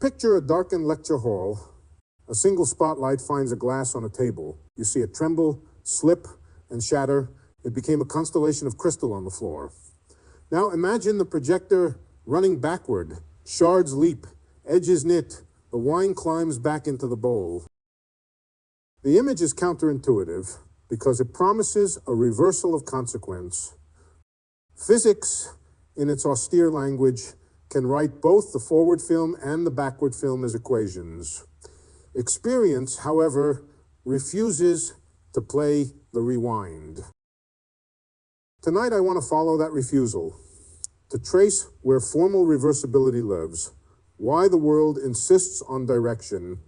Picture a darkened lecture hall. A single spotlight finds a glass on a table. You see it tremble, slip, and shatter. It became a constellation of crystal on the floor. Now imagine the projector running backward. Shards leap, edges knit, the wine climbs back into the bowl. The image is counterintuitive because it promises a reversal of consequence. Physics, in its austere language, can write both the forward film and the backward film as equations. Experience, however, refuses to play the rewind. Tonight I want to follow that refusal, to trace where formal reversibility lives, why the world insists on direction,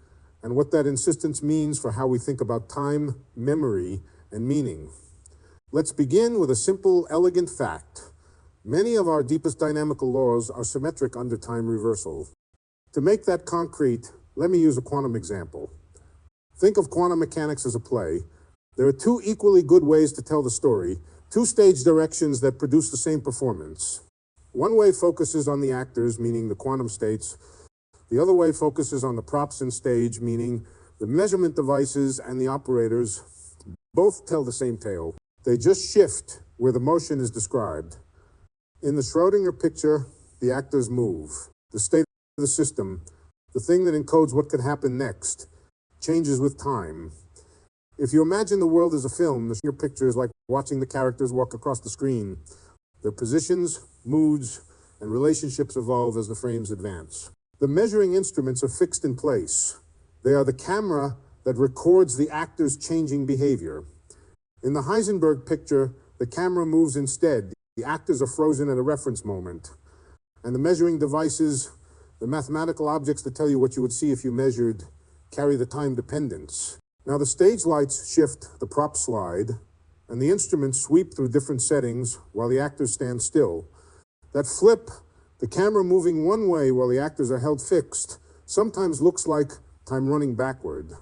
and what that insistence means for how we think about time, memory, and meaning. Let's begin with a simple, elegant fact. Many of our deepest dynamical laws are symmetric under time reversal. To make that concrete, let me use a quantum example. Think of quantum mechanics as a play. There are two equally good ways to tell the story, two stage directions that produce the same performance. One way focuses on the actors, meaning the quantum states. The other way focuses on the props in stage, meaning the measurement devices and the operators. Both tell the same tale. They just shift where the motion is described. In the Schrödinger picture, the actors move. The state of the system, the thing that encodes what could happen next, changes with time. If you imagine the world as a film, the Schrödinger picture is like watching the characters walk across the screen. Their positions, moods, and relationships evolve as the frames advance. The measuring instruments are fixed in place. They are the camera that records the actor's changing behavior. In the Heisenberg picture, the camera moves instead. The actors are frozen at a reference moment. And the measuring devices, the mathematical objects that tell you what you would see if you measured, carry the time dependence. Now the stage lights shift, the props slide, and the instruments sweep through different settings while the actors stand still. That flip, the camera moving one way while the actors are held fixed, sometimes looks like time running backward,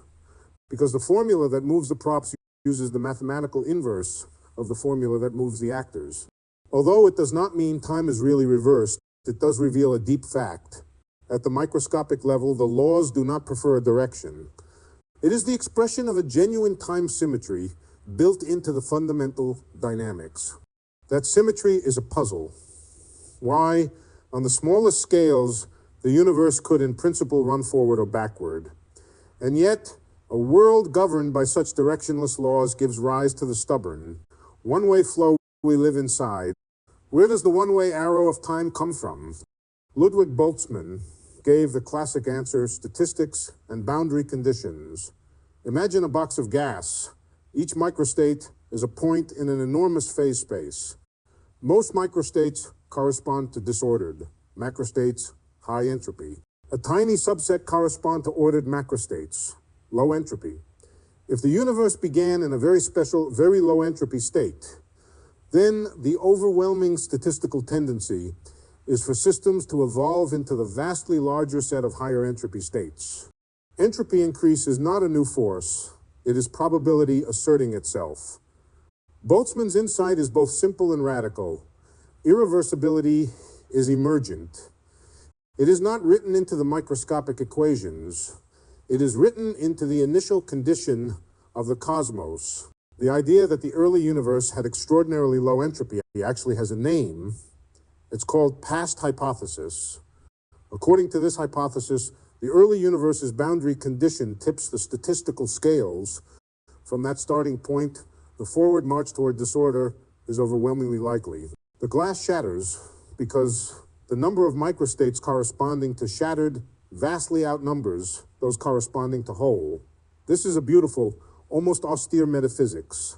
because the formula that moves the props uses the mathematical inverse of the formula that moves the actors. Although it does not mean time is really reversed, it does reveal a deep fact. At the microscopic level, the laws do not prefer a direction. It is the expression of a genuine time symmetry built into the fundamental dynamics. That symmetry is a puzzle. Why, on the smallest scales, the universe could in principle run forward or backward. And yet, a world governed by such directionless laws gives rise to the stubborn, one-way flow we live inside. Where does the one-way arrow of time come from? Ludwig Boltzmann gave the classic answer: statistics and boundary conditions. Imagine a box of gas. Each microstate is a point in an enormous phase space. Most microstates correspond to disordered, macrostates, high entropy. A tiny subset correspond to ordered macrostates, low entropy. If the universe began in a very special, very low entropy state, then the overwhelming statistical tendency is for systems to evolve into the vastly larger set of higher entropy states. Entropy increase is not a new force. It is probability asserting itself. Boltzmann's insight is both simple and radical. Irreversibility is emergent. It is not written into the microscopic equations. It is written into the initial condition of the cosmos. The idea that the early universe had extraordinarily low entropy actually has a name. It's called past hypothesis. According to this hypothesis, the early universe's boundary condition tips the statistical scales. From that starting point, the forward march toward disorder is overwhelmingly likely. The glass shatters because the number of microstates corresponding to shattered vastly outnumbers those corresponding to whole. This is a beautiful, almost austere metaphysics.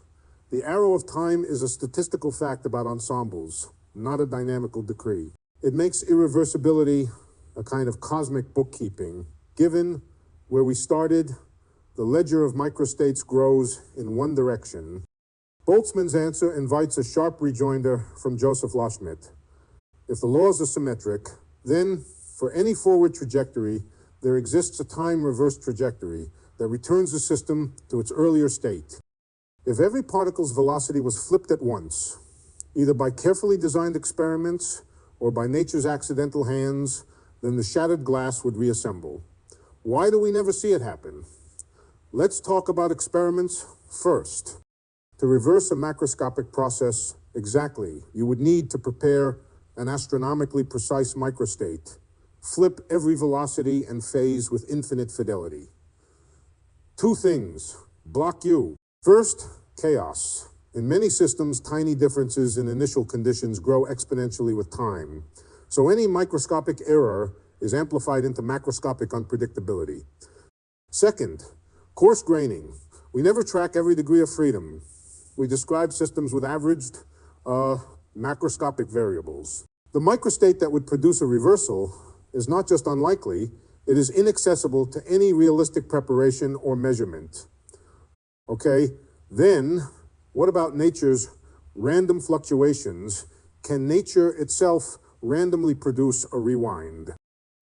The arrow of time is a statistical fact about ensembles, not a dynamical decree. It makes irreversibility a kind of cosmic bookkeeping. Given where we started, the ledger of microstates grows in one direction. Boltzmann's answer invites a sharp rejoinder from Joseph Loschmidt. If the laws are symmetric, then for any forward trajectory, there exists a time-reverse trajectory that returns the system to its earlier state. If every particle's velocity was flipped at once, either by carefully designed experiments or by nature's accidental hands, then the shattered glass would reassemble. Why do we never see it happen? Let's talk about experiments first. To reverse a macroscopic process exactly, you would need to prepare an astronomically precise microstate, flip every velocity and phase with infinite fidelity. Two things block you. First, chaos. In many systems, tiny differences in initial conditions grow exponentially with time. So any microscopic error is amplified into macroscopic unpredictability. Second, coarse graining. We never track every degree of freedom. We describe systems with averaged macroscopic variables. The microstate that would produce a reversal is not just unlikely, it is inaccessible to any realistic preparation or measurement. Okay, then what about nature's random fluctuations? Can nature itself randomly produce a rewind?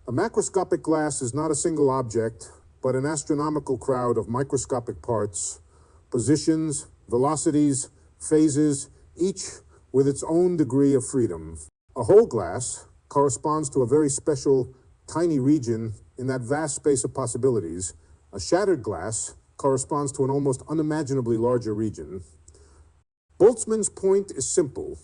A macroscopic glass is not a single object, but an astronomical crowd of microscopic parts, positions, velocities, phases, each with its own degree of freedom. A whole glass corresponds to a very special, tiny region in that vast space of possibilities. A shattered glass corresponds to an almost unimaginably larger region. Boltzmann's point is simple.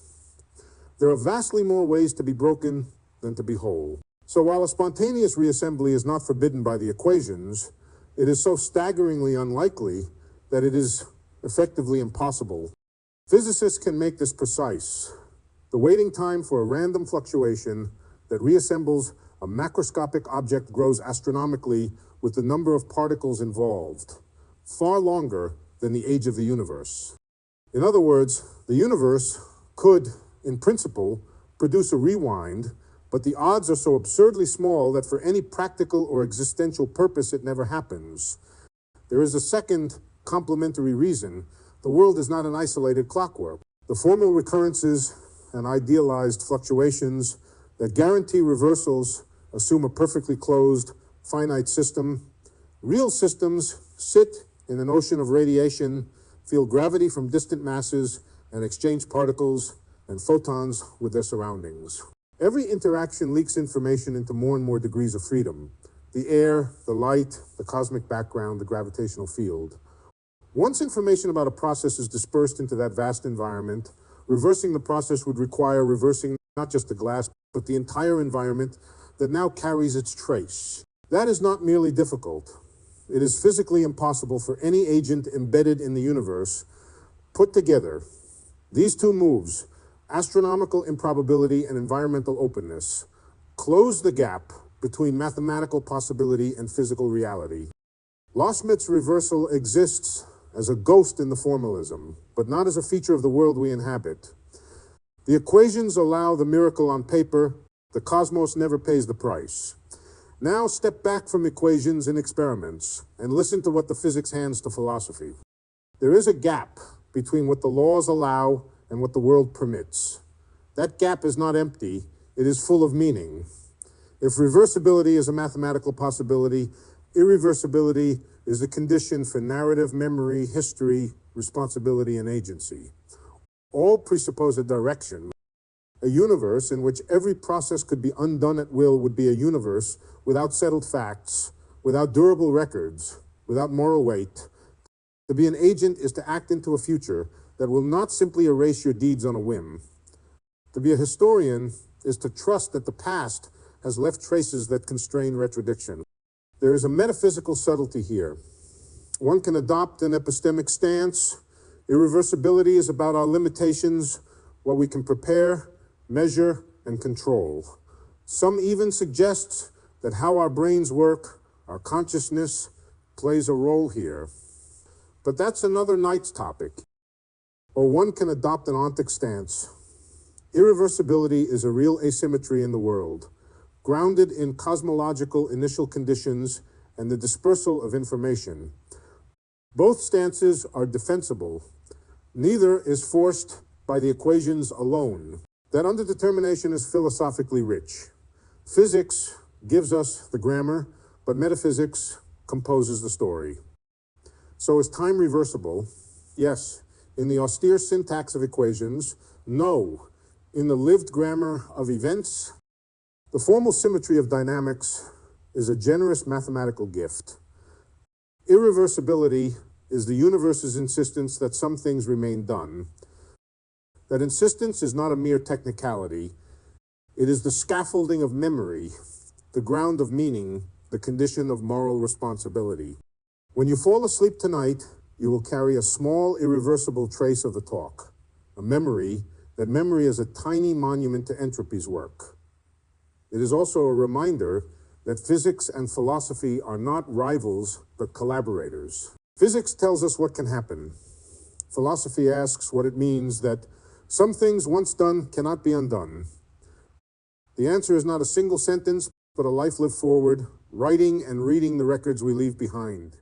There are vastly more ways to be broken than to be whole. So while a spontaneous reassembly is not forbidden by the equations, it is so staggeringly unlikely that it is effectively impossible. Physicists can make this precise. The waiting time for a random fluctuation that reassembles a macroscopic object grows astronomically with the number of particles involved, far longer than the age of the universe. In other words, the universe could, in principle, produce a rewind, but the odds are so absurdly small that for any practical or existential purpose it never happens. There is a second complementary reason. The world is not an isolated clockwork. The formal recurrences and idealized fluctuations that guarantee reversals assume a perfectly closed, finite system. Real systems sit in an ocean of radiation, feel gravity from distant masses, and exchange particles and photons with their surroundings. Every interaction leaks information into more and more degrees of freedom. The air, the light, the cosmic background, the gravitational field. Once information about a process is dispersed into that vast environment, reversing the process would require reversing not just the glass, but the entire environment that now carries its trace. That is not merely difficult. It is physically impossible for any agent embedded in the universe put together. These two moves, astronomical improbability and environmental openness, close the gap between mathematical possibility and physical reality. Loschmidt's reversal exists as a ghost in the formalism, but not as a feature of the world we inhabit. The equations allow the miracle on paper. The cosmos never pays the price. Now step back from equations and experiments and listen to what the physics hands to philosophy. There is a gap between what the laws allow and what the world permits. That gap is not empty, it is full of meaning. If reversibility is a mathematical possibility, irreversibility is a condition for narrative, memory, history, responsibility, and agency. All presuppose a direction. A universe in which every process could be undone at will would be a universe without settled facts, without durable records, without moral weight. To be an agent is to act into a future that will not simply erase your deeds on a whim. To be a historian is to trust that the past has left traces that constrain retrodiction. There is a metaphysical subtlety here. One can adopt an epistemic stance. Irreversibility is about our limitations, what we can prepare, measure, and control. Some even suggest that how our brains work, our consciousness, plays a role here. But that's another night's topic. Or one can adopt an ontic stance. Irreversibility is a real asymmetry in the world, grounded in cosmological initial conditions and the dispersal of information. Both stances are defensible. Neither is forced by the equations alone. That underdetermination is philosophically rich. Physics gives us the grammar, but metaphysics composes the story. So is time reversible? Yes. In the austere syntax of equations? No. In the lived grammar of events? The formal symmetry of dynamics is a generous mathematical gift. Irreversibility is the universe's insistence that some things remain done. That insistence is not a mere technicality. It is the scaffolding of memory, the ground of meaning, the condition of moral responsibility. When you fall asleep tonight, you will carry a small, irreversible trace of the talk, a memory. That memory is a tiny monument to entropy's work. It is also a reminder that physics and philosophy are not rivals, but collaborators. Physics tells us what can happen. Philosophy asks what it means that some things once done cannot be undone. The answer is not a single sentence, but a life lived forward, writing and reading the records we leave behind.